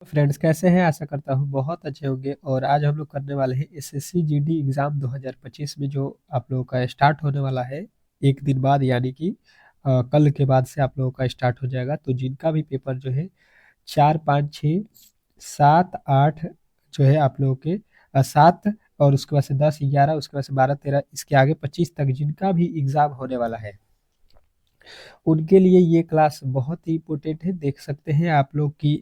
Friends कैसे हैं? आशा करता हूँ बहुत अच्छे होंगे। और आज हम लोग करने वाले हैं एसएससी जीडी एग्ज़ाम 2025 में जो आप लोगों का स्टार्ट होने वाला है एक दिन बाद, यानी कि कल के बाद से आप लोगों का स्टार्ट हो जाएगा। तो जिनका भी पेपर जो है 4, 5, 6, 7, 8 जो है आप लोगों के 7 और उसके बाद से 10, 11, उसके बाद से 12, 13, इसके आगे 25 तक जिनका भी एग्ज़ाम होने वाला है उनके लिए ये क्लास बहुत ही इम्पोर्टेंट है। देख सकते हैं आप लोग कि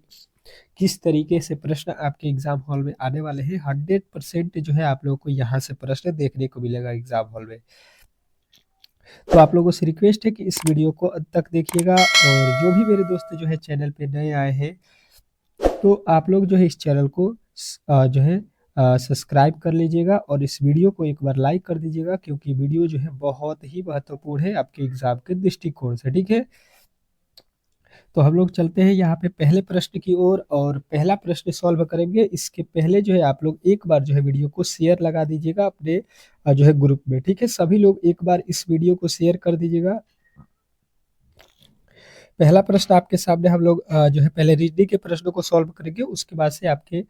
किस तरीके से प्रश्न आपके एग्जाम हॉल में आने वाले हैं। 100% जो है आप लोगों को यहाँ से प्रश्न देखने को मिलेगा एग्जाम हॉल में। तो आप लोगों से रिक्वेस्ट है कि इस वीडियो को अंत तक देखिएगा। और जो भी मेरे दोस्त जो है चैनल पे नए आए हैं तो आप लोग जो है इस चैनल को जो है सब्सक्राइब कर लीजिएगा और इस वीडियो को एक बार लाइक कर दीजिएगा, क्योंकि वीडियो जो है बहुत ही महत्वपूर्ण है आपके एग्जाम के दृष्टिकोण से। ठीक है, तो हम लोग चलते हैं यहाँ पे पहले प्रश्न की ओर और पहला प्रश्न सॉल्व करेंगे। इसके पहले जो है आप लोग एक बार जो है वीडियो को शेयर लगा दीजिएगा अपने जो है ग्रुप में। ठीक है, सभी लोग एक बार इस वीडियो को शेयर कर दीजिएगा। पहला प्रश्न आपके सामने हम लोग जो है पहले रीजनिंग के प्रश्नों को सॉल्व करेंगे, उसके बाद से आपके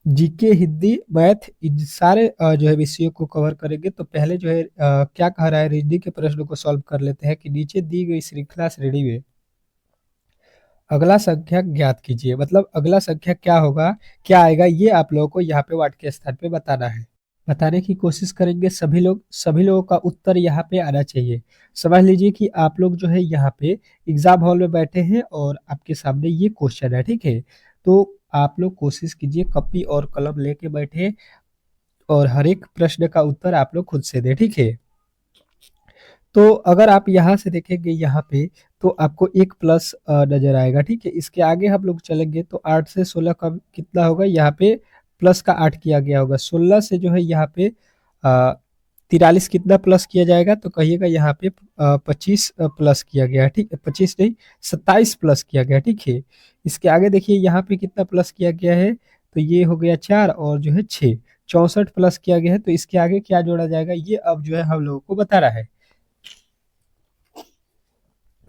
जीके, हिंदी, मैथ, इन सारे जो है विषयों को कवर करेंगे। तो पहले जो है क्या कह रहा है, रीजनिंग के प्रश्नों को सॉल्व कर लेते हैं कि नीचे दी गई श्रृंखला श्रेणी में अगला संख्या ज्ञात कीजिए। मतलब अगला संख्या क्या होगा, क्या आएगा, ये आप लोगों को यहाँ पे वाट के स्थान पे बताना है। बताने की कोशिश करेंगे सभी लोग। सभी लोगों का उत्तर यहाँ पे आना चाहिए। समझ लीजिए कि आप लोग जो है यहाँ पे एग्जाम हॉल में बैठे हैं और आपके सामने ये क्वेश्चन है। ठीक है, तो आप लोग कोशिश कीजिए कॉपी और कलम लेके बैठे और हर एक प्रश्न का उत्तर आप लोग खुद से दें। ठीक है, तो अगर आप यहाँ से देखेंगे यहाँ पे तो आपको एक प्लस नजर आएगा। ठीक है, इसके आगे हम लोग चलेंगे तो 8 से 16 का कितना होगा, यहाँ पे प्लस का 8 किया गया होगा। 16 से जो है यहाँ पे 43 कितना प्लस किया जाएगा, तो कहिएगा यहाँ पे 25 प्लस किया गया है। ठीक है, 25 नहीं, 27 प्लस किया गया। ठीक है, इसके आगे देखिए यहाँ पे कितना प्लस किया गया है, तो ये हो गया 4 और जो है 6, 64 प्लस किया गया है। तो इसके आगे क्या जोड़ा जाएगा, ये अब जो है हम लोगों को बता रहा है।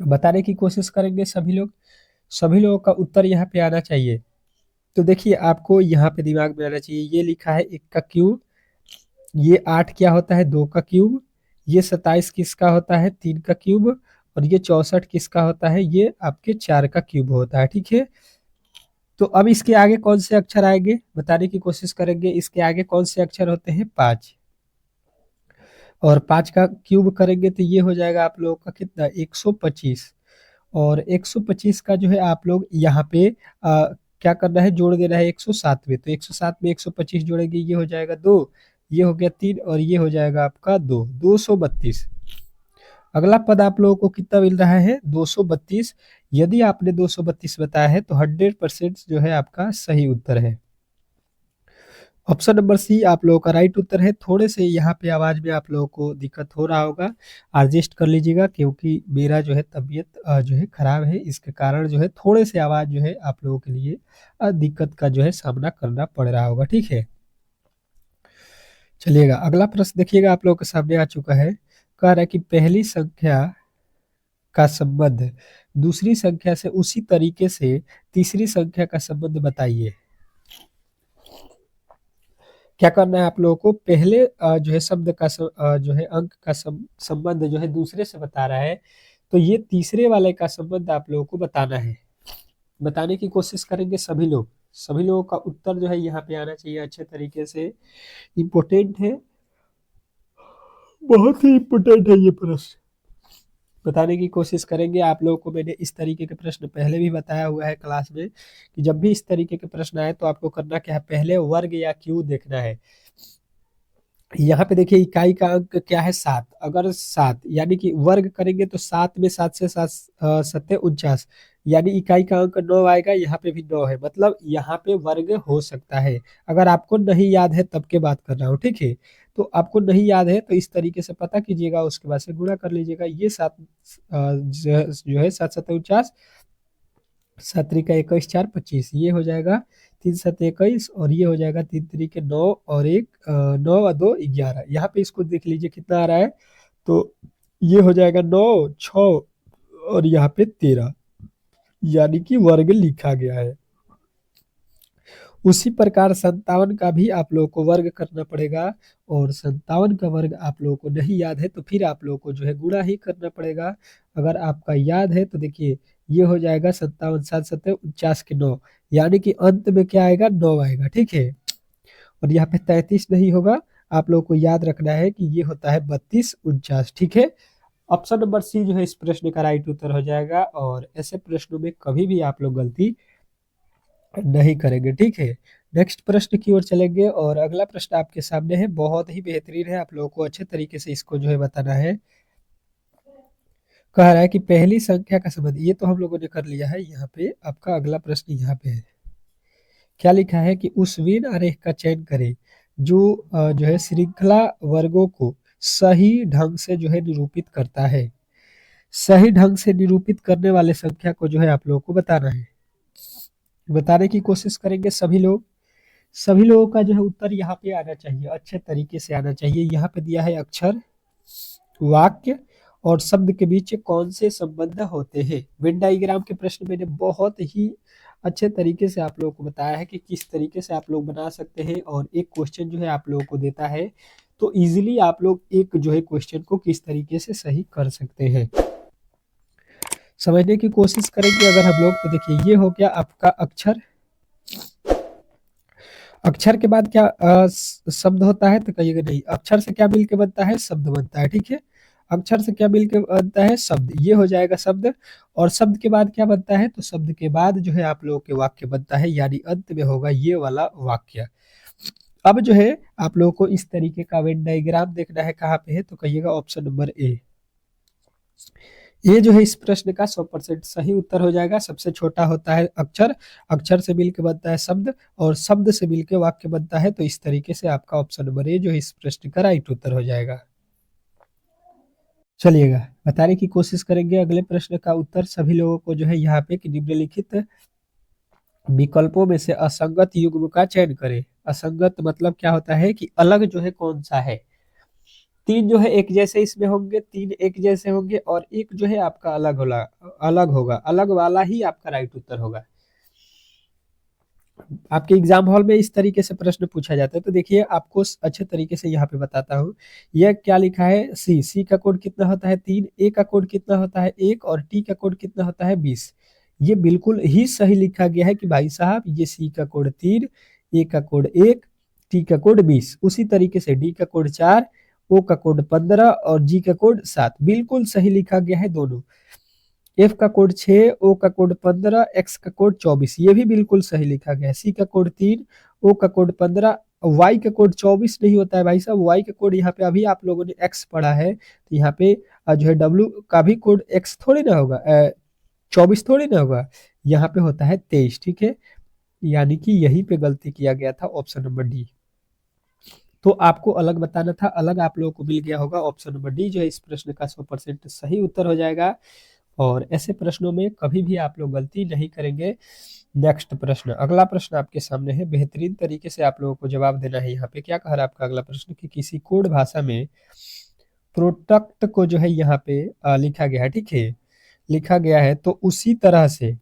बताने की कोशिश करेंगे सभी लोग। सभी लोगों का उत्तर यहाँ पे आना चाहिए। तो देखिए आपको यहाँ पे दिमाग में आना चाहिए, ये लिखा है 1 का क्यूब, ये 8 क्या होता है, 2 का क्यूब, ये 27 किसका होता है, 3 का क्यूब, और ये 64 किसका होता है, ये आपके 4 का क्यूब होता है। ठीक है, तो अब इसके आगे कौन से अक्षर आएंगे बताने की कोशिश करेंगे। इसके आगे कौन से अक्षर होते हैं, 5, और 5 का क्यूब करेंगे तो ये हो जाएगा आप लोगों का कितना, 125। और 125 का जो है आप लोग यहाँ पे क्या करना है, जोड़ देना है 107 में। तो 107 में 125 जोड़ेंगे, ये हो जाएगा 2, ये हो गया 3 और ये हो जाएगा आपका 2, 232। अगला पद आप लोगों को कितना मिल रहा है, 232। यदि आपने 232 बताया है तो 100% जो है आपका सही उत्तर है। ऑप्शन नंबर सी आप लोगों का राइट उत्तर है। थोड़े से यहाँ पे आवाज में आप लोगों को दिक्कत हो रहा होगा, एडजस्ट कर लीजिएगा, क्योंकि मेरा जो है तबीयत जो है खराब है, इसके कारण जो है थोड़े से आवाज जो है आप लोगों के लिए दिक्कत का जो है सामना करना पड़ रहा होगा। ठीक है, चलिएगा अगला प्रश्न देखिएगा, आप लोगों के सामने आ चुका है। कह रहा है कि पहली संख्या का संबंध दूसरी संख्या से उसी तरीके से तीसरी संख्या का संबंध बताइए। क्या करना है आप लोगों को, पहले जो है शब्द का जो है अंक का संबंध जो है दूसरे से बता रहा है, तो ये तीसरे वाले का संबंध आप लोगों को बताना है। बताने की कोशिश करेंगे सभी लोग। सभी लोगों का उत्तर जो है यहाँ पे आना चाहिए अच्छे तरीके से। इम्पोर्टेंट है, बहुत ही इम्पोर्टेंट है ये प्रश्न। बताने की कोशिश करेंगे आप लोगों को। मैंने इस तरीके के प्रश्न पहले भी बताया हुआ है क्लास में कि जब भी इस तरीके के प्रश्न आए तो आपको करना क्या है, पहले वर्ग या क्यू देखना है। यहाँ पे देखिए इकाई का अंक क्या है, 7। अगर 7 यानी कि वर्ग करेंगे तो 7 में 7 से 7 सत्ते 49, यानी इकाई का अंक 9 आएगा। यहाँ पे भी 9 है, मतलब यहाँ पे वर्ग हो सकता है। अगर आपको नहीं याद है तब के बात कर रहा हूँ। ठीक है, तो आपको नहीं याद है तो इस तरीके से पता कीजिएगा, उसके बाद से गुणा कर लीजिएगा। ये 7 जो है 7 सत्ते 49, 7 त्रिका 21, 4 25, ये हो जाएगा 3 7 21, और ये हो जाएगा 3 तरीके 9 और 1 9 और 2 11। यहाँ पे इसको देख लीजिए कितना आ रहा है, तो ये हो जाएगा 9 6 और यहाँ पे 13, यानी कि वर्ग लिखा गया है। उसी प्रकार 57 का भी आप लोगों को वर्ग करना पड़ेगा, और 57 का वर्ग आप लोगों को नहीं याद है तो फिर आप लोगों को जो है गुणा ही करना पड़ेगा। अगर आपका याद है तो देखिए ये हो जाएगा 57 7 7 49 के 9, यानी कि अंत में क्या आएगा, 9 आएगा, ठीक है। और यहाँ पे 33 नहीं होगा, आप लोगों को याद रखना है कि ये होता है 32 49, ठीक है। ऑप्शन नंबर सी जो है इस प्रश्न का राइट उत्तर हो जाएगा, और ऐसे प्रश्नों में कभी भी आप लोग गलती नहीं करेंगे, ठीक है। नेक्स्ट प्रश्न की ओर चलेंगे, और अगला प्रश्न आपके सामने है, बहुत ही बेहतरीन है, आप लोगों को अच्छे तरीके से इसको जो है बताना है। कह रहा है कि पहली संख्या का संबंध, ये तो हम लोगों ने कर लिया है। यहाँ पे आपका अगला प्रश्न यहाँ पे है, क्या लिखा है कि उस वेन आरेख का चयन करें जो जो है श्रृंखला वर्गों को सही ढंग से जो है निरूपित करता है। सही ढंग से निरूपित करने वाले संख्या को जो है आप लोगों को बताना है। बताने की कोशिश करेंगे सभी लोग। सभी लोगों का जो है उत्तर यहाँ पे आना चाहिए, अच्छे तरीके से आना चाहिए। यहाँ पे दिया है अक्षर, वाक्य और शब्द के बीच कौन से संबंध होते हैं। वेन डायग्राम के प्रश्न मैंने बहुत ही अच्छे तरीके से आप लोगों को बताया है कि किस तरीके से आप लोग बना सकते हैं, और एक क्वेश्चन जो है आप लोगों को देता है तो इजीली आप लोग एक जो है क्वेश्चन को किस तरीके से सही कर सकते हैं, समझने की कोशिश करेंगे अगर हम लोग। तो देखिए ये हो गया आपका अक्षर। अक्षर के बाद क्या शब्द होता है, तो कहिएगा नहीं। अक्षर से क्या मिल के बनता है, शब्द बनता है, ठीक है। अक्षर से क्या मिल के बनता है, शब्द, ये हो जाएगा शब्द। और शब्द के बाद क्या बनता है, तो शब्द के बाद जो है आप लोगों के वाक्य बनता है, यानी अंत में होगा ये वाला वाक्य। अब जो है आप लोगों को इस तरीके का वेन डायग्राम देखना है, कहाँ पे है, तो कहिएगा ऑप्शन नंबर ए। ये जो है इस प्रश्न का 100% सही उत्तर हो जाएगा। सबसे छोटा होता है अक्षर, अक्षर से मिलकर बनता है शब्द, और शब्द से मिलकर वाक्य बनता है। तो इस तरीके से आपका ऑप्शन नंबर ए जो है इस प्रश्न का राइट उत्तर हो जाएगा। चलिएगा बताने की कोशिश करेंगे अगले प्रश्न का उत्तर सभी लोगों को जो है यहाँ पे कि निम्नलिखित विकल्पों में से असंगत युग्म का चयन करें। असंगत मतलब क्या होता है कि अलग जो है कौन सा है। तीन जो है एक जैसे इसमें होंगे, तीन एक जैसे होंगे, और एक जो है आपका अलग होगा, अलग वाला ही आपका राइट उत्तर होगा। आपके एग्जाम हॉल में इस तरीके से प्रश्न पूछा जाता है। तो देखिए आपको अच्छे तरीके से यहाँ पे बताता हूँ। यह क्या लिखा है, सी, सी का कोड कितना होता है 3, ए का कोड कितना होता है 1, और टी का कोड कितना होता है 20। ये बिल्कुल ही सही लिखा गया है कि भाई साहब ये सी का कोड 3, ए का कोड 1, टी का कोड 20। उसी तरीके से डी का कोड 4, ओ का कोड 15 और जी का कोड 7। बिल्कुल सही लिखा गया है दोनों। एफ का कोड 6, ओ का कोड 15, एक्स का कोड 24, ये भी बिल्कुल सही लिखा गया है। सी का कोड 3, ओ का कोड 15, वाई का कोड 24 नहीं होता है भाई साहब। वाई का कोड यहाँ पे अभी आप लोगों ने एक्स पढ़ा है, तो यहाँ पे जो है डब्ल्यू का भी कोड एक्स थोड़ी ना होगा, 24 थोड़ी ना होगा, यहाँ पे होता है 23, ठीक है। यानी कि यहीं पे गलती किया गया था, ऑप्शन नंबर डी। तो आपको अलग बताना था, अलग आप लोगों को मिल गया होगा। ऑप्शन नंबर डी जो है इस प्रश्न का 100% सही उत्तर हो जाएगा, और ऐसे प्रश्नों में कभी भी आप लोग गलती नहीं करेंगे। नेक्स्ट प्रश्न, अगला प्रश्न आपके सामने है, बेहतरीन तरीके से आप लोगों को जवाब देना है। यहाँ पे क्या कह रहा है आपका अगला प्रश्न कि किसी कोड भाषा में प्रोडक्ट को जो है यहाँ पे लिखा गया है, ठीक है, लिखा गया है, तो उसी तरह से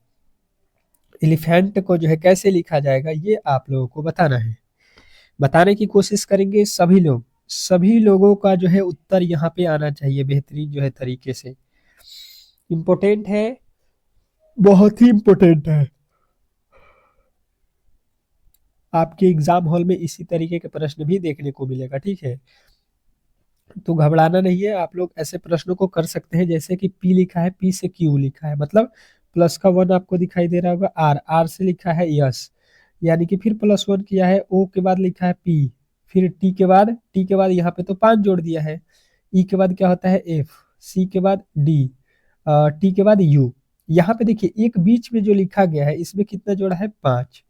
एलिफेंट को जो है कैसे लिखा जाएगा, ये आप लोगों को बताना है। बताने की कोशिश करेंगे सभी लोग। सभी लोगों का जो है उत्तर यहाँ पे आना चाहिए बेहतरीन जो है तरीके से। इम्पोर्टेंट है, बहुत ही इम्पोर्टेंट है। आपके एग्जाम हॉल में इसी तरीके के प्रश्न भी देखने को मिलेगा, ठीक है। तो घबराना नहीं है, आप लोग ऐसे प्रश्नों को कर सकते हैं, जैसे कि पी लिखा है, पी से क्यू लिखा है, मतलब प्लस का 1 आपको दिखाई दे रहा होगा। आर, आर से लिखा है यस, यानी कि फिर +1 किया है। ओ के बाद लिखा है पी, फिर टी के बाद यहाँ पे तो 5 जोड़ दिया है। ई के बाद क्या होता है एफ, सी के बाद डी, टी के बाद यू। यहाँ पे देखिए एक बीच में जो लिखा गया है इसमें कितना जोड़ा है, 5,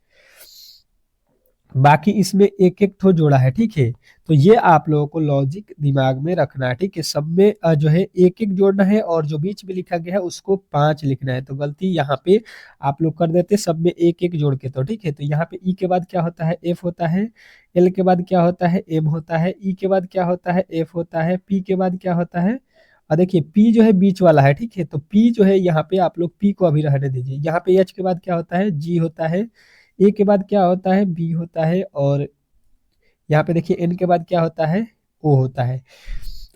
बाकी इसमें एक एक ठो जोड़ा है, ठीक है। तो ये आप लोगों को लॉजिक दिमाग में रखना है, ठीक है। सब में जो है एक एक जोड़ना है, और जो बीच में लिखा गया है उसको 5 लिखना है। तो गलती यहाँ पे आप लोग कर देते सब में एक एक जोड़ के, तो ठीक है। तो यहाँ पे ई के बाद क्या होता है, एफ होता है। एल के बाद क्या होता है, एम होता है। ई के बाद क्या होता है, एफ होता है। पी के बाद क्या होता है, और देखिए पी जो है बीच वाला है, ठीक है। तो पी जो है यहाँ पे आप लोग पी को अभी रहने दीजिए। यहाँ पे एच के बाद क्या होता है, जी होता है। ए के बाद क्या होता है, बी होता है, और यहाँ पे देखिए एन के बाद क्या होता है, ओ होता है।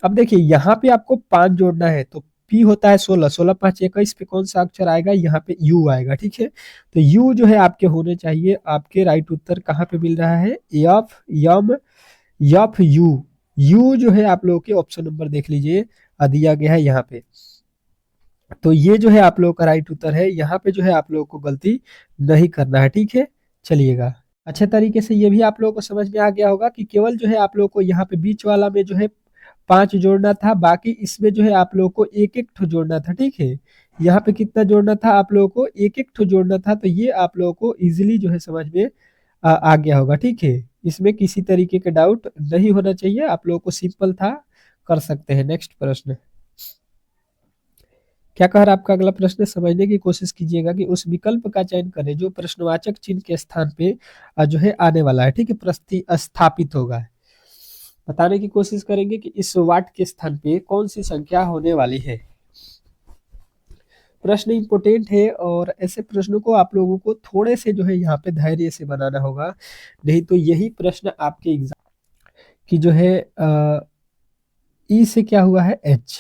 अब देखिए यहाँ पे आपको 5 जोड़ना है, तो पी होता है 16, 16 5 21 पे कौन सा अक्षर आएगा, यहाँ पे यू आएगा, ठीक है। तो यू जो है आपके होने चाहिए, आपके राइट उत्तर कहाँ पे मिल रहा है, F M F U. U जो है आप लोगों के ऑप्शन नंबर देख लीजिए दिया गया है यहाँ पे। तो ये जो है आप लोगों का राइट उत्तर है, यहाँ पे जो है आप लोगों को गलती नहीं करना है, ठीक है। चलिएगा, अच्छे तरीके से ये भी आप लोगों को समझ में आ गया होगा कि केवल जो है आप लोगों को यहाँ पे बीच वाला में जो है 5 जोड़ना था, बाकी इसमें जो है आप लोगों को एक एक ठो जोड़ना था, ठीक है। यहाँ पे कितना जोड़ना था आप लोगों को, एक एक ठो जोड़ना था। तो ये आप लोगों को इजिली जो है समझ में आ गया होगा, ठीक है। इसमें किसी तरीके का डाउट नहीं होना चाहिए, आप लोगों को सिंपल था, कर सकते हैं। नेक्स्ट प्रश्न क्या कह रहा है आपका अगला प्रश्न, समझने की कोशिश कीजिएगा कि उस विकल्प का चयन करें जो प्रश्नवाचक चिन्ह के स्थान पे जो है आने वाला है, ठीक है, स्थापित होगा। बताने की कोशिश करेंगे कि इस वाट के स्थान पे कौन सी संख्या होने वाली है। प्रश्न इंपोर्टेंट है, और ऐसे प्रश्नों को आप लोगों को थोड़े से जो है यहाँ पे धैर्य से बनाना होगा, नहीं तो यही प्रश्न आपके एग्जाम की जो है ई से क्या हुआ है एच,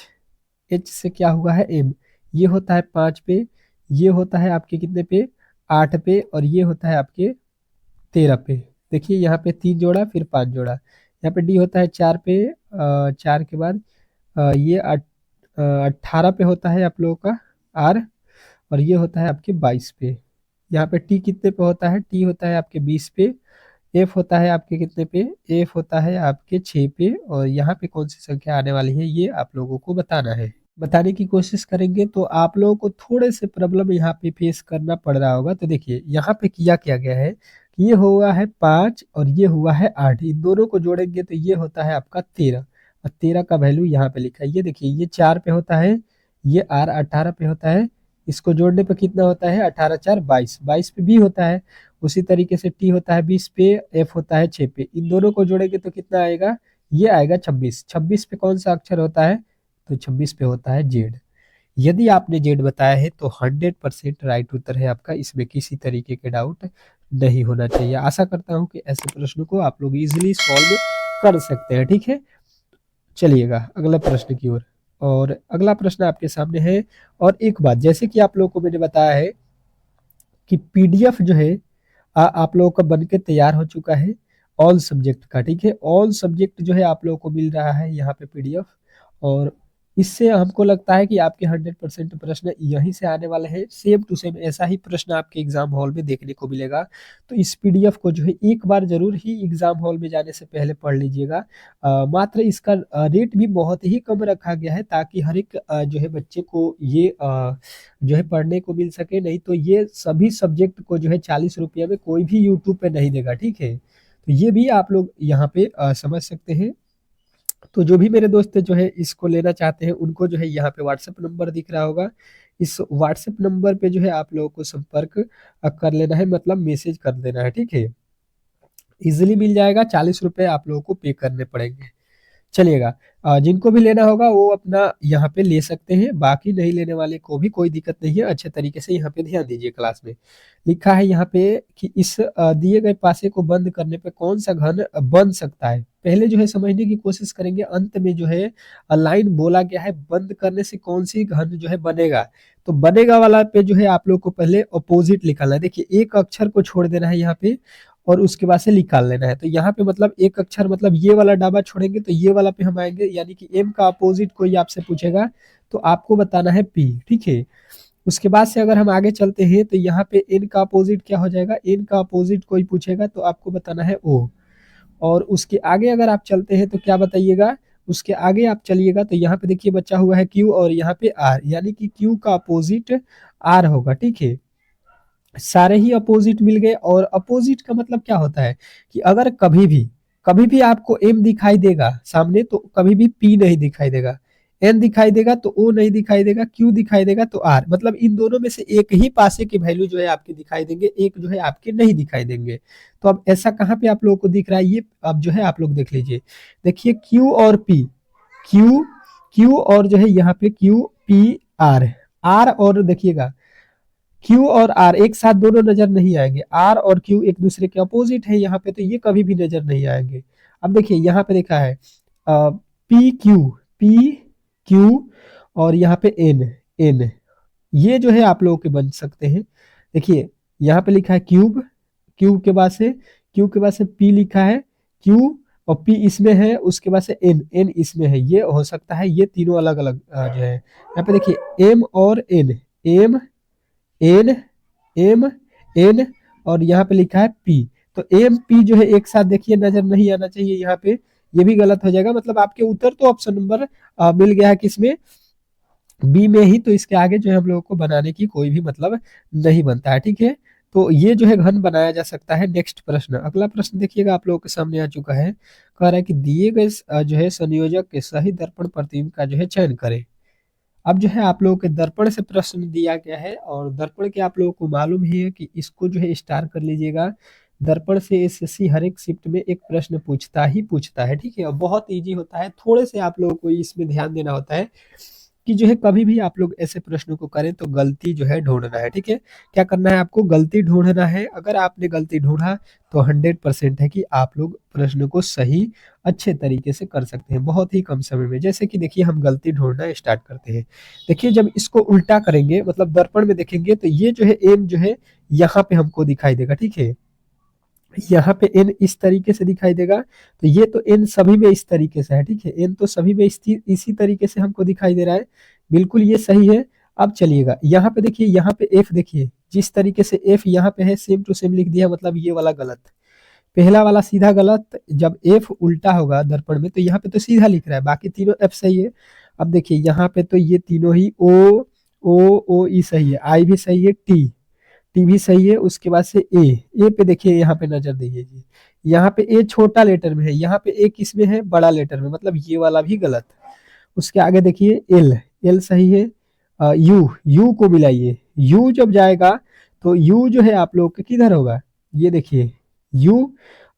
एच से क्या हुआ है एम, ये होता है 5 पे, ये होता है आपके कितने पे 8 पे, और ये होता है आपके 13 पे। देखिए यहाँ पे 3 जोड़ा फिर 5 जोड़ा, यहाँ पे डी होता है 4 पे, 4 के बाद ये 18 पे होता है आप लोगों का आर, और ये होता है आपके 22 पे। यहाँ पे टी कितने पे होता है, टी होता है आपके 20 पे, एफ होता है आपके कितने पे, एफ होता है आपके 6 पे, और यहाँ पे कौन सी संख्या आने वाली है ये आप लोगों को बताना है। बताने की कोशिश करेंगे तो आप लोगों को थोड़े से प्रॉब्लम यहाँ पे फेस करना पड़ रहा होगा। तो देखिए यहाँ पे किया क्या गया है कि ये हुआ है 5 और ये हुआ है 8, इन दोनों को जोड़ेंगे तो ये होता है आपका 13, और 13 का वैल्यू यहाँ पे लिखा है। ये देखिए ये 4 पे होता है, ये आर 18 पे होता है, इसको जोड़ने पे कितना होता है 18 4 22, 22 पे बी होता है, उसी तरीके से टी होता है 20 पे, एफ होता है 6 पे, इन दोनों को जोड़ेंगे तो कितना आएगा, ये आएगा 26, 26 पे कौन सा अक्षर होता है, तो 26 पे होता है जेड। यदि आपने जेड बताया है तो 100% राइट उत्तर है आपका, इसमें किसी तरीके के डाउट नहीं होना चाहिए। आशा करता हूं कि ऐसे प्रश्नों को आप लोग इजीली सॉल्व कर सकते हैं, ठीक है। चलिएगा अगला प्रश्न की ओर, और अगला प्रश्न आपके सामने है। और एक बात, जैसे कि आप लोगों को मैंने बताया है कि पीडीएफ जो है आप लोगों का बनके तैयार हो चुका है ऑल सब्जेक्ट का, ठीक है। ऑल सब्जेक्ट जो है आप लोगों को मिल रहा है यहाँ पे पीडीएफ, और इससे हमको लगता है कि आपके 100% प्रश्न यहीं से आने वाले हैं। सेम टू सेम ऐसा ही प्रश्न आपके एग्जाम हॉल में देखने को मिलेगा। तो इस पीडीएफ को जो है एक बार जरूर ही एग्जाम हॉल में जाने से पहले पढ़ लीजिएगा। मात्र इसका रेट भी बहुत ही कम रखा गया है, ताकि हर एक जो है बच्चे को ये जो है पढ़ने को मिल सके। नहीं तो ये सभी सब्जेक्ट को जो है 40 रुपये में कोई भी यूट्यूब पे नहीं देगा, ठीक है। तो ये भी आप लोग यहाँ पे समझ सकते हैं। तो जो भी मेरे दोस्त जो है इसको लेना चाहते हैं उनको जो है यहाँ पे व्हाट्सएप नंबर दिख रहा होगा, इस व्हाट्सएप नंबर पे जो है आप लोगों को संपर्क कर लेना है, मतलब मैसेज कर देना है, ठीक है। इजिली मिल जाएगा, 40 रुपये आप लोगों को पे करने पड़ेंगे। चलिएगा, जिनको भी लेना होगा वो अपना यहाँ पे ले सकते हैं, बाकी नहीं लेने वाले को भी कोई दिक्कत नहीं है। अच्छे तरीके से यहाँ पे ध्यान दीजिए। क्लास में लिखा है यहाँ पे कि इस दिए गए पासे को बंद करने पे कौन सा घन बन सकता है। पहले जो है समझने की कोशिश करेंगे, अंत में जो है लाइन बोला गया है बंद करने से कौन सी घन जो है बनेगा। तो बनेगा वाला पे जो है आप लोग को पहले अपोजिट निकालना है। देखिए एक अक्षर को छोड़ देना है यहाँ पे, और उसके बाद से निकाल लेना है। तो यहाँ पे मतलब एक अक्षर, मतलब ये वाला डाबा छोड़ेंगे तो ये वाला पे हम आएंगे, यानी कि एम का अपोजिट कोई आपसे पूछेगा तो आपको बताना है पी, ठीक है। उसके बाद से अगर हम आगे चलते हैं तो यहाँ पे एन का अपोजिट क्या हो जाएगा, एन का अपोजिट कोई पूछेगा तो आपको बताना है ओ। और उसके आगे अगर आप चलते हैं तो क्या बताइएगा, उसके आगे आप चलिएगा तो यहाँ पे देखिए बचा हुआ है क्यू, और यहाँ पे आर, यानी कि क्यू का अपोजिट आर होगा, ठीक है। सारे ही अपोजिट मिल गए। और अपोजिट का मतलब क्या होता है कि अगर कभी भी आपको एम दिखाई देगा सामने तो कभी भी पी नहीं दिखाई देगा, एन दिखाई देगा तो ओ नहीं दिखाई देगा, क्यू दिखाई देगा तो आर, मतलब इन दोनों में से एक ही पासे की वैल्यू जो है आपके दिखाई देंगे, एक जो है आपके नहीं दिखाई देंगे। तो अब ऐसा कहाँ पे आप लोगों को दिख रहा है, ये अब जो है आप लोग देख लीजिए। देखिए क्यू और पी, क्यू क्यू और जो है यहाँ पे क्यू पी आर, आर और देखिएगा क्यू और आर एक साथ दोनों नजर नहीं आएंगे, आर और क्यू एक दूसरे के अपोजिट है यहाँ पे, तो ये कभी भी नजर नहीं आएंगे। अब देखिए यहाँ पे लिखा है पी क्यू, पी क्यू और यहाँ पे एन, एन, ये जो है आप लोगों के बन सकते हैं। देखिए यहाँ पे लिखा है क्यूब, क्यू के बाद से पी लिखा है, क्यू और पी इसमें है, उसके बाद से एन, एन इसमें है, ये हो सकता है, ये तीनों अलग अलग जो है। यहाँ पे देखिए एम और N, M N, M N और यहाँ पे लिखा है पी, तो एम पी जो है एक साथ देखिए नजर नहीं आना चाहिए यहाँ पे, ये भी गलत हो जाएगा। मतलब आपके उत्तर तो ऑप्शन नंबर मिल गया है किसमें, बी में ही, तो इसके आगे जो है हम लोगों को बनाने की कोई भी मतलब नहीं बनता है, ठीक है। तो ये जो है घन बनाया जा सकता है। नेक्स्ट प्रश्न, अगला प्रश्न देखिएगा आप लोगों के सामने आ चुका है, कह रहा है कि दिए गए जो है संयोजक के सही दर्पण प्रतिबिंब का जो है चयन करें। अब जो है आप लोगों के दर्पण से प्रश्न दिया गया है, और दर्पण के आप लोगों को मालूम ही है कि इसको जो है स्टार कर लीजिएगा। दर्पण से एसएससी हर एक शिफ्ट में एक प्रश्न पूछता है, ठीक है, और बहुत इजी होता है। थोड़े से आप लोगों को इसमें ध्यान देना होता है कि जो है कभी भी आप लोग ऐसे प्रश्नों को करें तो गलती जो है ढूंढना है, ठीक है। क्या करना है आपको, गलती ढूंढना है। अगर आपने गलती ढूंढा तो 100% है कि आप लोग प्रश्न को सही अच्छे तरीके से कर सकते हैं बहुत ही कम समय में। जैसे कि देखिए हम गलती ढूंढना स्टार्ट करते हैं। देखिए जब इसको उल्टा करेंगे, मतलब दर्पण में देखेंगे, तो ये जो है एन जो है यहाँ पे हमको दिखाई देगा, ठीक है। यहाँ पे एन इस तरीके से दिखाई देगा, तो ये तो एन सभी में इस तरीके से है, ठीक है। एन तो सभी में इसी तरीके से हमको दिखाई दे रहा है, बिल्कुल ये सही है। अब चलिएगा यहाँ पे देखिए, यहाँ पे एफ देखिए, जिस तरीके से एफ यहाँ पे है सेम टू सेम लिख दिया, मतलब ये वाला गलत, पहला वाला सीधा गलत। जब एफ उल्टा होगा दर्पण में तो यहाँ पे तो सीधा लिख रहा है, बाकी तीनों एफ सही है। अब देखिए यहाँ पे तो ये तीनों ही ओ ई सही है, आई भी सही है, टी भी सही है, उसके बाद से ए पे देखिए, यहाँ पे नजर दीजिए जी, यहाँ पे ए छोटा लेटर में है, यहाँ पे ए किस में है, बड़ा लेटर में, मतलब ये वाला भी गलत। उसके आगे देखिए एल, एल सही है। यू को मिलाइए, यू जब जाएगा तो यू जो है आप लोग के किधर होगा, ये देखिए यू,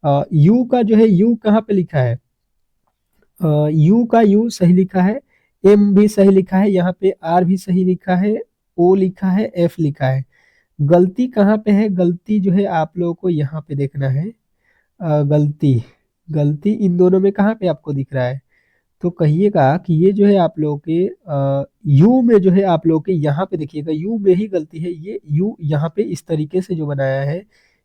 यू का जो है, यू कहाँ पे लिखा है, यू का यू सही लिखा है, एम भी सही लिखा है, यहाँ पे आर भी सही लिखा है, ओ लिखा है, एफ लिखा है। गलती कहाँ पे है, गलती जो है आप लोगों को यहाँ पे देखना है। गलती, गलती इन दोनों में कहाँ पे आपको दिख रहा है, तो कहिएगा कि ये जो है आप लोगों के यू में जो है आप लोगों के यहाँ पे देखिएगा, यू में ही गलती है। ये यू यहाँ पे इस तरीके से जो बनाया है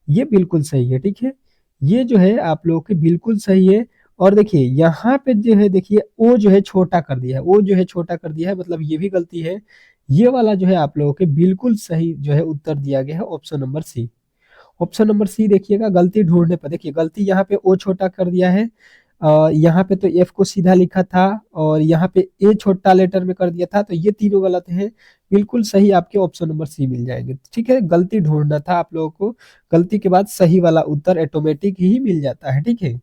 ये बिल्कुल सही है, ठीक है। ये जो है आप लोगों के बिल्कुल सही है। और देखिए यहाँ पे जो है, देखिए ओ जो है छोटा कर दिया है, ओ जो है छोटा कर दिया है, मतलब ये भी गलती है। ये वाला जो है आप लोगों के बिल्कुल सही जो है उत्तर दिया गया है option number C. Option number C देखिएगा, गलती ढूंढने पर देखिए गलती यहाँ पे ओ छोटा कर दिया है, यहाँ पे तो एफ को सीधा लिखा था, और यहाँ पे ए छोटा लेटर में कर दिया था, तो ये तीनों गलत हैं। बिल्कुल सही आपके ऑप्शन नंबर सी मिल जाएंगे, ठीक है। गलती ढूंढना था आप लोगों को, गलती के बाद सही वाला उत्तर ऑटोमेटिक ही मिल जाता है, ठीक है।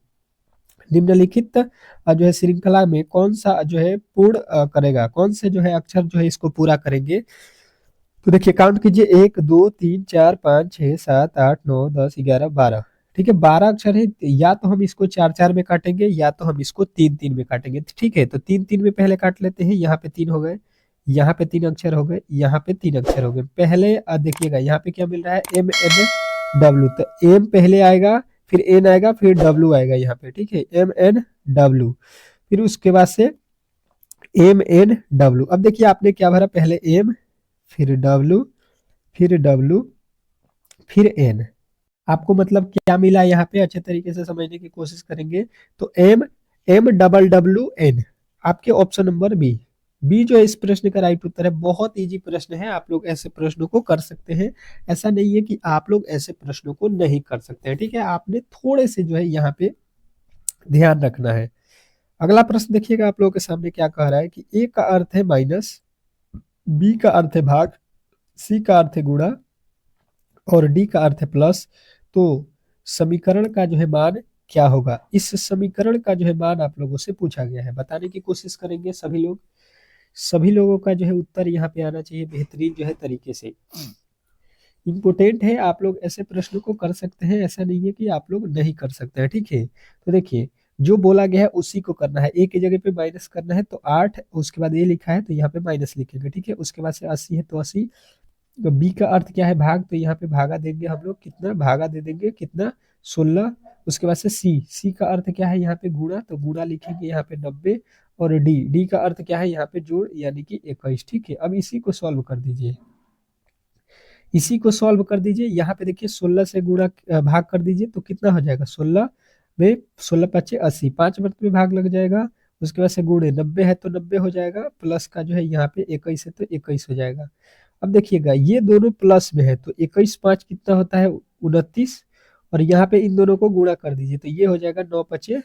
निम्नलिखित जो है श्रृंखला में कौन सा जो है पूर्ण करेगा, कौन से जो है अक्षर जो है इसको पूरा करेंगे। तो देखिए काउंट कीजिए, 1 2 3 4 5 6 7 8 9 10 11 12, ठीक है। 12 अक्षर है, या तो हम इसको 4 4 में काटेंगे, या तो हम इसको 3 3 में काटेंगे, ठीक है। तो 3 3 में पहले काट लेते हैं, यहाँ पे 3 हो गए, यहाँ पे 3 अक्षर हो गए, यहाँ पे 3 अक्षर हो गए। पहले देखिएगा यहाँ पे क्या मिल रहा है, एम एन डब्ल्यू, तो एम पहले आएगा, फिर एन आएगा, फिर डब्ल्यू आएगा यहाँ पे, ठीक है, एम एन डब्ल्यू, फिर उसके बाद से एम एन डब्ल्यू। अब देखिए आपने क्या भरा, पहले एम, फिर डब्ल्यू, फिर डब्ल्यू, फिर एन। आपको मतलब क्या मिला यहाँ पे, अच्छे तरीके से समझने की कोशिश करेंगे। तो M, M double W N, आपके ऑप्शन नंबर बी, बी जो है इस प्रश्न का राइट उत्तर है। बहुत इजी प्रश्न है, आप लोग ऐसे प्रश्नों को कर सकते हैं, ऐसा नहीं है कि आप लोग ऐसे प्रश्नों को नहीं कर सकते हैं, ठीक है। आपने थोड़े से जो है यहाँ पे ध्यान रखना है। अगला प्रश्न देखिएगा आप लोगों के सामने क्या कह रहा है कि ए का अर्थ है माइनस, बी का अर्थ है भाग, सी का अर्थ है गुणा और डी का अर्थ है प्लस, तो समीकरण का जो है मान क्या होगा। इस समीकरण का जो है मान आप लोगों से पूछा गया है, बताने की कोशिश करेंगे सभी लोग। सभी लोगों का जो है उत्तर यहाँ पे आना चाहिए बेहतरीन जो है तरीके से। इम्पोर्टेंट है, आप लोग ऐसे प्रश्नों को कर सकते हैं, ऐसा नहीं है कि आप लोग नहीं कर सकते हैं, ठीक है। तो देखिए जो बोला गया है उसी को करना है, ए की जगह पे माइनस करना है, तो 8, उसके बाद ए लिखा है तो यहाँ पे माइनस लिखेंगे, ठीक है। उसके बाद से 80 है तो 80, तो बी का अर्थ क्या है भाग, तो यहाँ पे भागा देंगे हम लोग, कितना भागा दे देंगे कितना 16। उसके बाद से सी का अर्थ क्या है यहाँ पे गुणा, तो गुणा लिखेंगे यहाँ पे 90। और डी का अर्थ क्या है यहाँ पे जोड़ यानी कि 21। ठीक है, अब इसी को सॉल्व कर दीजिए, इसी को सॉल्व कर दीजिए। यहाँ पे देखिए 16 से गुणा भाग कर दीजिए तो कितना हो जाएगा, 16 में 16 पच्चे 80, 5 वर्ष में भाग लग जाएगा। उसके बाद से गुणे 90 है तो 90 हो जाएगा, प्लस का जो है यहाँ पे 21 है तो 21 हो जाएगा। अब देखिएगा ये दोनों प्लस में है तो 21 5 कितना होता है 29, और यहाँ पे इन दोनों को गुणा कर दीजिए तो ये हो जाएगा 9 पचे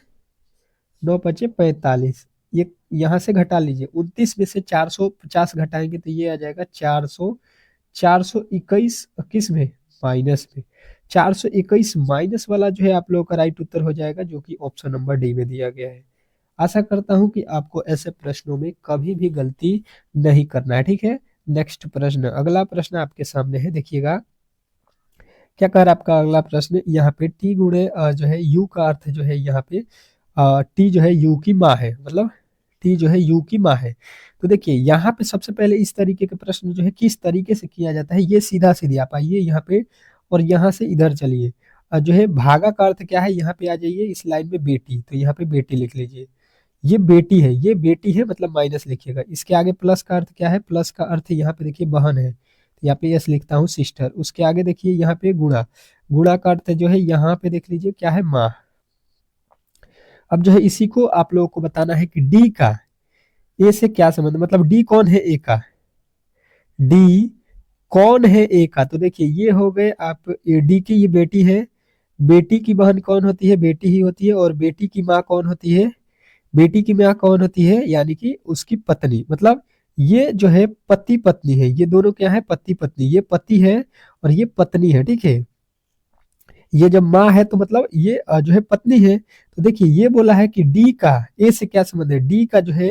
45। ये यहाँ से घटा लीजिए, 29 में से 450 घटाएंगे तो ये आ जाएगा 421 किस में, माइनस में। 421 माइनस वाला जो है आप लोगों का राइट उत्तर हो जाएगा, जो कि ऑप्शन नंबर डी में दिया गया है। आशा करता हूं कि आपको ऐसे प्रश्नों में कभी भी गलती नहीं करना है। ठीक है, नेक्स्ट प्रश्न, अगला प्रश्न आपके सामने है, देखिएगा क्या कह रहा है आपका अगला प्रश्न। यहाँ पे टी गुणे जो है यू का अर्थ जो है यहाँ पे टी जो है यू की माँ है, मतलब टी जो है यू की माँ है। तो देखिए यहाँ पे सबसे पहले इस तरीके के प्रश्न जो है किस तरीके से किया जाता है, ये सीधा सीधी आप आइए यहाँ पे और यहाँ से इधर चलिए। जो है भागा का अर्थ क्या है, यहाँ पे आ जाइए इस लाइन में बेटी, तो यहाँ पे बेटी लिख लीजिए। ये बेटी है, ये बेटी है मतलब माइनस लिखिएगा। इसके आगे प्लस का अर्थ क्या है, प्लस का अर्थ यहाँ पे देखिए बहन है, तो यहाँ पे यस लिखता हूँ सिस्टर। उसके आगे देखिए यहाँ पे गुणा, गुणा का अर्थ जो है यहाँ पे देख लीजिए क्या है, माँ। अब जो है इसी को आप लोगों को बताना है कि डी का ए से क्या संबंध, मतलब डी कौन है ए का, डी कौन है ए का। तो देखिए ये हो गए आप, डी की ये बेटी है, बेटी की बहन कौन होती है, बेटी ही होती है, और बेटी की माँ कौन होती है, बेटी की माँ कौन होती है, यानी कि उसकी पत्नी। मतलब ये जो है पति पत्नी है, ये दोनों क्या है, पति पत्नी, ये पति है और ये पत्नी है। ठीक है, ये जब माँ है तो मतलब ये जो है पत्नी है। तो देखिए ये बोला है कि डी का ए से क्या संबंध है, डी का जो है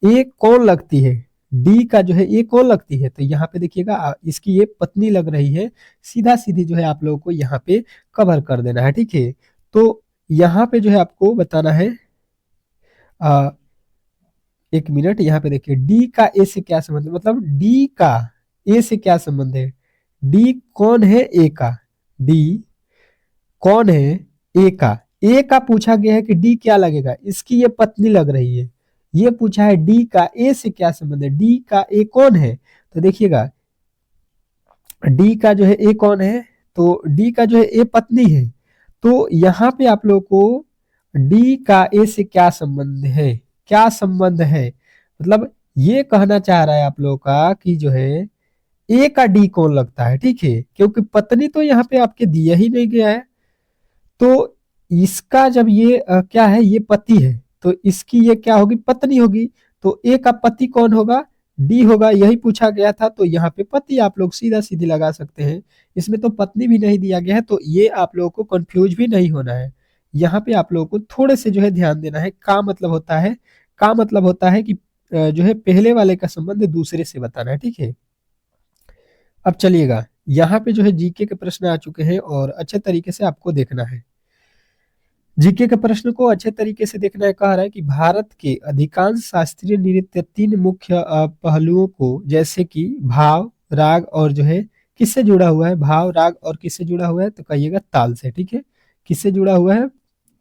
ए कौन लगती है, डी का जो है ए कौन लगती है, तो यहाँ पे देखिएगा इसकी ये पत्नी लग रही है। सीधा सीधी जो है आप लोगों को यहाँ पे कवर कर देना है। ठीक है, तो यहाँ पे जो है आपको बताना है, एक मिनट, यहाँ पे देखिए डी का ए से क्या संबंध है, मतलब डी का ए से क्या संबंध है, डी कौन है ए का, डी कौन है ए का, ए का पूछा गया है कि डी क्या लगेगा, इसकी ये पत्नी लग रही है। ये पूछा है डी का ए से क्या संबंध है, डी का ए कौन है, तो देखिएगा डी का जो है ए कौन है, तो डी का जो है ए पत्नी है। तो यहाँ पे आप लोग को डी का ए से क्या संबंध है, क्या संबंध है, मतलब ये कहना चाह रहा है आप लोगों का कि जो है ए का डी कौन लगता है। ठीक है, क्योंकि पत्नी तो यहाँ पे आपके दिया ही नहीं गया है, तो इसका जब ये क्या है, ये पति है, तो इसकी ये क्या होगी, पत्नी होगी। तो ए का पति कौन होगा, डी होगा, यही पूछा गया था। तो यहाँ पे पति आप लोग सीधा सीधी लगा सकते हैं, इसमें तो पत्नी भी नहीं दिया गया है, तो ये आप लोगों को कंफ्यूज भी नहीं होना है। यहाँ पे आप लोगों को थोड़े से जो है ध्यान देना है। का मतलब होता है, का मतलब होता है कि जो है पहले वाले का संबंध दूसरे से बताना है। ठीक है, अब चलिएगा यहाँ पे जो है जीके के प्रश्न आ चुके हैं और अच्छे तरीके से आपको देखना है। जीके के प्रश्न को अच्छे तरीके से देखना है। कह रहा है कि भारत के अधिकांश शास्त्रीय नृत्य तीन मुख्य पहलुओं को, जैसे कि भाव, राग और जो है किससे जुड़ा हुआ है, भाव, राग और किससे जुड़ा हुआ है, तो कहिएगा ताल से। ठीक है, किससे जुड़ा हुआ है,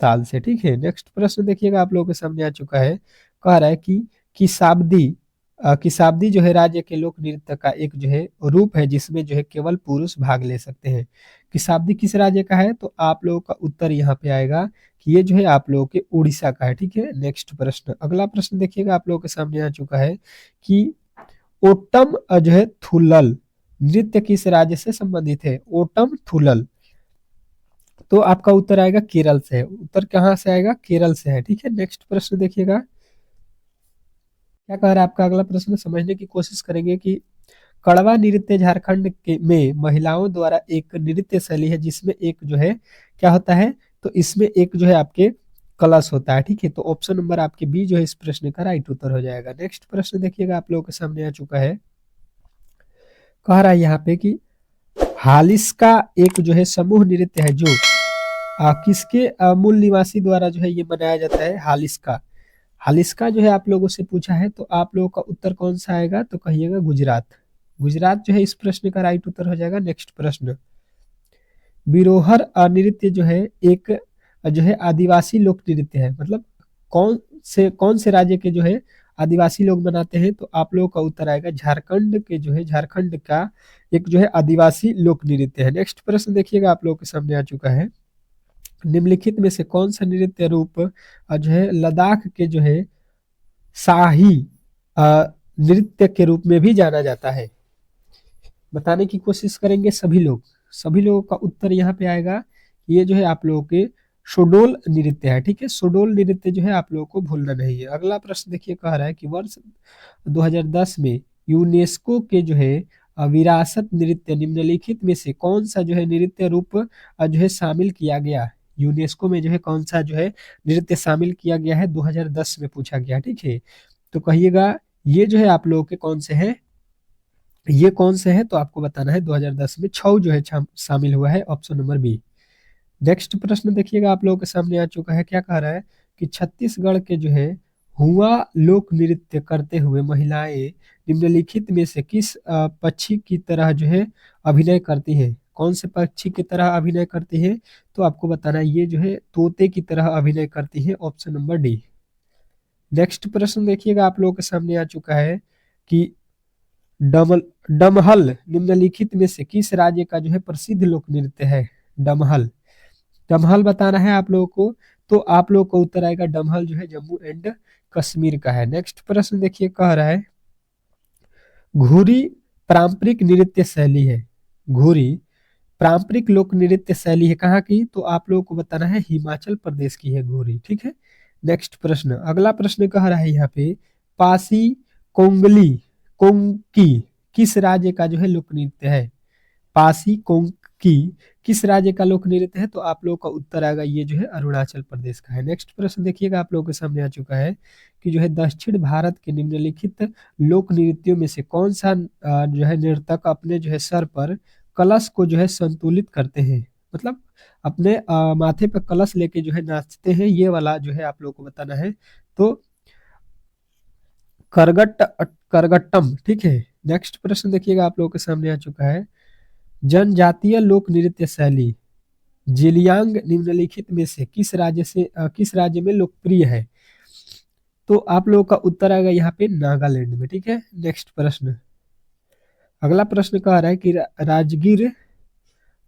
ताल से। ठीक है, नेक्स्ट प्रश्न देखिएगा आप लोगों के सामने आ चुका है। कह रहा है कि किसाबदी जो है राज्य के लोक नृत्य का एक जो है रूप है जिसमें जो है केवल पुरुष भाग ले सकते हैं। किसाबदी किस राज्य का है, तो आप लोगों का उत्तर यहाँ पे आएगा कि ये जो है आप लोगों के उड़ीसा का है। ठीक है, नेक्स्ट प्रश्न, अगला प्रश्न देखिएगा आप लोगों के सामने आ चुका है कि ओटम जो है थुलल नृत्य किस राज्य से संबंधित है, ओटम थुलल, तो आपका उत्तर आएगा केरल से है। उत्तर कहाँ से आएगा, केरल से है। ठीक है, नेक्स्ट प्रश्न देखिएगा क्या कह रहा है आपका अगला प्रश्न, समझने की कोशिश करेंगे कि कड़वा नृत्य झारखंड के में महिलाओं द्वारा एक नृत्य शैली है जिसमें एक जो है क्या होता है, तो इसमें एक जो है आपके कलश होता है। ठीक है, तो ऑप्शन नंबर आपके बी जो है इस प्रश्न का राइट उत्तर हो जाएगा। नेक्स्ट प्रश्न देखिएगा आप लोगों के सामने आ चुका है। कह रहा है यहाँ पे कि हालिस्का एक जो है समूह नृत्य है जो किसके मूल निवासी द्वारा जो है ये मनाया जाता है, हालिस्का। हालिस्का जो है आप लोगों से पूछा है, तो आप लोगों का उत्तर कौन सा आएगा, तो कहिएगा गुजरात। गुजरात जो है इस प्रश्न का राइट उत्तर हो जाएगा। नेक्स्ट प्रश्न, बिरोहर नृत्य जो है एक जो है आदिवासी लोक नृत्य है, मतलब कौन से राज्य के जो है आदिवासी लोग बनाते हैं, तो आप लोगों का उत्तर आएगा झारखंड के जो है, झारखंड का एक जो है आदिवासी लोक नृत्य है। नेक्स्ट प्रश्न देखिएगा आप लोगों के सामने आ चुका है, निम्नलिखित में से कौन सा नृत्य रूप जो है लद्दाख के जो है शाही नृत्य के रूप में भी जाना जाता है, बताने की कोशिश करेंगे सभी लोग। सभी लोगों का उत्तर यहाँ पे आएगा, ये जो है आप लोगों के शोडोल नृत्य है, ठीक है। शोडोल नृत्य जो है आप लोगों को भूलना नहीं है। अगला प्रश्न देखिए, कह रहा है कि वर्ष 2010 में यूनेस्को के जो है विरासत नृत्य निम्नलिखित में से कौन सा जो है नृत्य रूप जो है शामिल किया गया, यूनेस्को में जो है कौन सा जो है नृत्य शामिल किया गया है, 2010 में पूछा गया, ठीक है। तो कहिएगा ये जो है आप लोगों के कौन से हैं, ये कौन से है, तो आपको बताना है 2010 में छऊ जो है शामिल हुआ है, ऑप्शन नंबर बी। नेक्स्ट प्रश्न देखिएगा आप लोगों के सामने आ चुका है, क्या कह रहा है कि छत्तीसगढ़ के जो है हुआ लोक नृत्य करते हुए महिलाएं निम्नलिखित में से किस पक्षी की तरह जो है अभिनय करती हैं, कौन से पक्षी की तरह अभिनय करती है, तो आपको बताना है ये जो है तोते की तरह अभिनय करती है, ऑप्शन नंबर डी। नेक्स्ट प्रश्न देखिएगा आप लोगों के सामने आ चुका है कि डमहल निम्नलिखित में से किस राज्य का जो है प्रसिद्ध लोक नृत्य है, डमहल। डमहल बताना है आप लोगों को, तो आप लोगों को उत्तर आएगा डमहल जो है जम्मू एंड कश्मीर का है। नेक्स्ट प्रश्न देखिए, कह रहा है घुरी पारंपरिक नृत्य शैली है, घुरी पारंपरिक लोक नृत्य शैली है कहाँ की, तो आप लोगों को बताना है हिमाचल प्रदेश की है घुरी, ठीक है। नेक्स्ट प्रश्न, अगला प्रश्न कह रहा है यहाँ पे पासी कोंगली कोंकी किस राज्य का जो है लोक नृत्य है, पासी कोंकी किस राज्य का लोक नृत्य है, तो आप लोगों का उत्तर आएगा ये जो है अरुणाचल प्रदेश का है। नेक्स्ट प्रश्न देखिएगा आप लोगों के सामने आ चुका है कि जो है दक्षिण भारत के निम्नलिखित लोक नृत्यों में से कौन सा जो है नर्तक अपने जो है सर पर कलश को जो है संतुलित करते हैं, मतलब अपने माथे पर कलश लेके जो है नाचते हैं, ये वाला जो है आप लोगों को बताना है, तो करगट्टम, ठीक है। नेक्स्ट प्रश्न देखिएगा आप लोगों के सामने आ चुका है, जनजातीय लोक नृत्य शैली जेलियांग निम्नलिखित में से किस राज्य में लोकप्रिय है, तो आप लोगों का उत्तर आएगा यहाँ पे नागालैंड में, ठीक है। नेक्स्ट प्रश्न, अगला प्रश्न कह रहा है कि राजगीर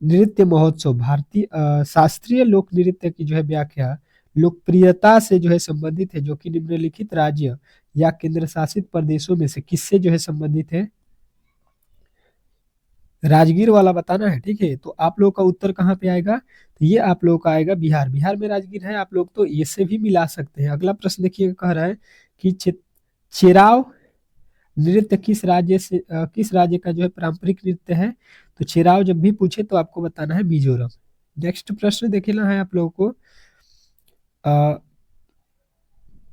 नृत्य महोत्सव भारतीय शास्त्रीय लोक नृत्य की जो है व्याख्या लोकप्रियता से जो है संबंधित है, जो कि निम्नलिखित राज्य या केंद्र शासित प्रदेशों में से किससे जो है संबंधित है, राजगीर वाला बताना है, ठीक है। तो आप लोग का उत्तर कहाँ पे आएगा, तो ये आप लोगों का आएगा बिहार, बिहार में राजगीर है, आप लोग तो इससे भी मिला सकते हैं। अगला प्रश्न देखिए, कह रहा है कि चेराव नृत्य किस राज्य का जो है पारंपरिक नृत्य है, तो चेराव जब भी पूछे तो आपको बताना है मिजोरम। नेक्स्ट प्रश्न देखना है आप लोगों को,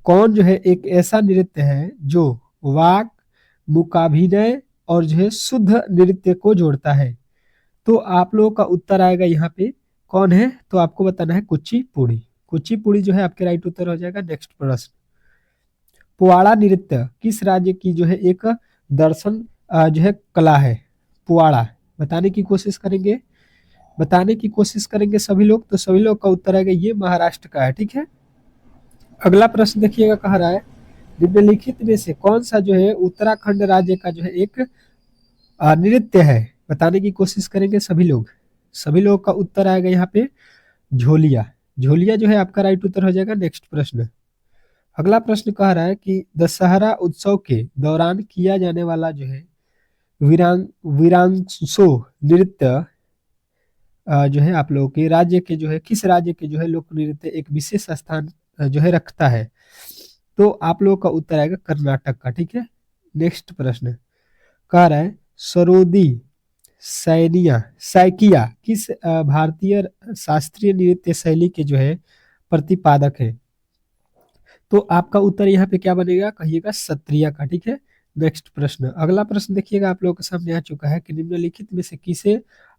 कौन जो है एक ऐसा नृत्य है जो वाक मुकाभिनय और जो है शुद्ध नृत्य को जोड़ता है, तो आप लोगों का उत्तर आएगा यहाँ पे कौन है, तो आपको बताना है कुचिपुड़ी, कुचिपुड़ी जो है आपके राइट उत्तर हो जाएगा। नेक्स्ट प्रश्न, पुआड़ा नृत्य किस राज्य की जो है एक दर्शन जो है कला है, पुआड़ा बताने की कोशिश करेंगे, सभी लोग, तो सभी लोग का उत्तर आएगा ये महाराष्ट्र का है, ठीक है। अगला प्रश्न देखिएगा, कह रहा है निम्नलिखित में से कौन सा जो है उत्तराखंड राज्य का जो है एक नृत्य है, बताने की कोशिश करेंगे सभी लोग, का उत्तर आएगा यहाँ पे झोलिया, झोलिया जो है आपका राइट उत्तर हो जाएगा। नेक्स्ट प्रश्न, अगला प्रश्न कह रहा है कि दशहरा उत्सव के दौरान किया जाने वाला जो है विरांगसो नृत्य जो है आप लोगों के राज्य के जो है किस राज्य के जो है लोक नृत्य एक विशेष स्थान जो है रखता है, तो आप लोगों का उत्तर आएगा कर्नाटक का, ठीक है। नेक्स्ट प्रश्न कह रहा है सरोदी सैकिया किस भारतीय शास्त्रीय नृत्य शैली के जो है प्रतिपादक है, तो आपका उत्तर यहाँ पे क्या बनेगा, कहिएगा सत्रिया का, ठीक है। नेक्स्ट प्रश्न, अगला प्रश्न देखिएगा आप लोगों के सामने आ चुका है कि निम्नलिखित में से किसे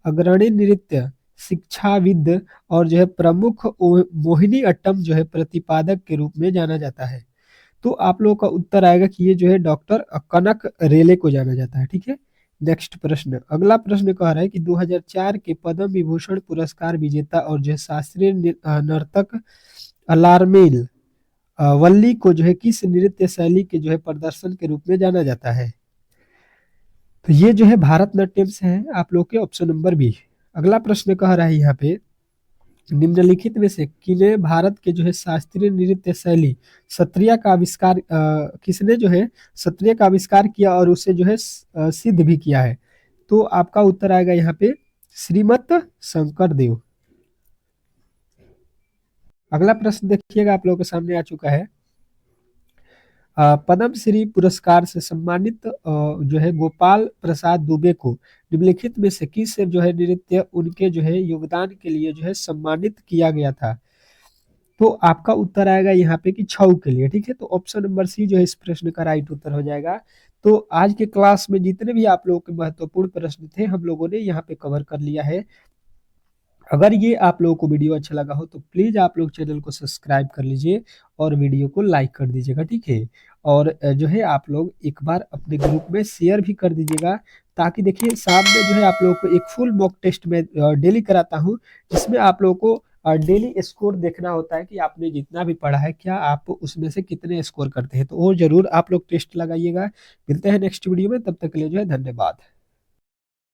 अग्रणी नृत्य शिक्षाविद और जो है प्रमुख मोहिनी अट्टम जो है प्रतिपादक के रूप में जाना जाता है, तो आप लोगों का उत्तर आएगा कि ये जो है डॉक्टर कनक रेले को जाना जाता है, ठीक है। नेक्स्ट प्रश्न, अगला प्रश्न कह रहा है कि 2004 के पद्म विभूषण पुरस्कार विजेता और जो है शास्त्रीय नर्तक अलारमेल वल्ली को जो है किस नृत्य शैली के जो है प्रदर्शन के रूप में जाना जाता है? तो ये जो है भारतनाट्यम से है आप लोग के, ऑप्शन नंबर बी। अगला प्रश्न कह रहा है यहाँ पे, निम्नलिखित में से किन्हें भारत के जो है शास्त्रीय नृत्य शैली सत्रिया का आविष्कार किसने जो है सत्रिया का आविष्कार किया और उसे जो है सिद्ध भी किया है? तो आपका उत्तर आएगा यहाँ पे श्रीमत शंकर देव। अगला प्रश्न देखिएगा आप लोगों के सामने आ चुका है, पद्म श्री पुरस्कार से सम्मानित जो है गोपाल प्रसाद दुबे को निम्नलिखित में से किस जो है नृत्य उनके जो है योगदान के लिए जो है सम्मानित किया गया था? तो आपका उत्तर आएगा यहाँ पे कि छऊ के लिए। ठीक है, तो ऑप्शन नंबर सी जो है इस प्रश्न का राइट उत्तर हो जाएगा। तो आज के क्लास में जितने भी आप लोगों के महत्वपूर्ण प्रश्न थे हम लोगों ने यहाँ पे कवर कर लिया है। अगर ये आप लोगों को वीडियो अच्छा लगा हो तो प्लीज आप लोग चैनल को सब्सक्राइब कर लीजिए और वीडियो को लाइक कर दीजिएगा। ठीक है, और जो है आप लोग एक बार अपने ग्रुप में शेयर भी कर दीजिएगा, ताकि देखिए शाम में जो है आप लोगों को एक फुल मॉक टेस्ट में डेली कराता हूँ, जिसमें आप लोगों को डेली स्कोर देखना होता है कि आपने जितना भी पढ़ा है क्या आप उसमें से कितने स्कोर करते हैं। तो वो जरूर आप लोग टेस्ट लगाइएगा। मिलते हैं नेक्स्ट वीडियो में, तब तक के लिए जो है धन्यवाद।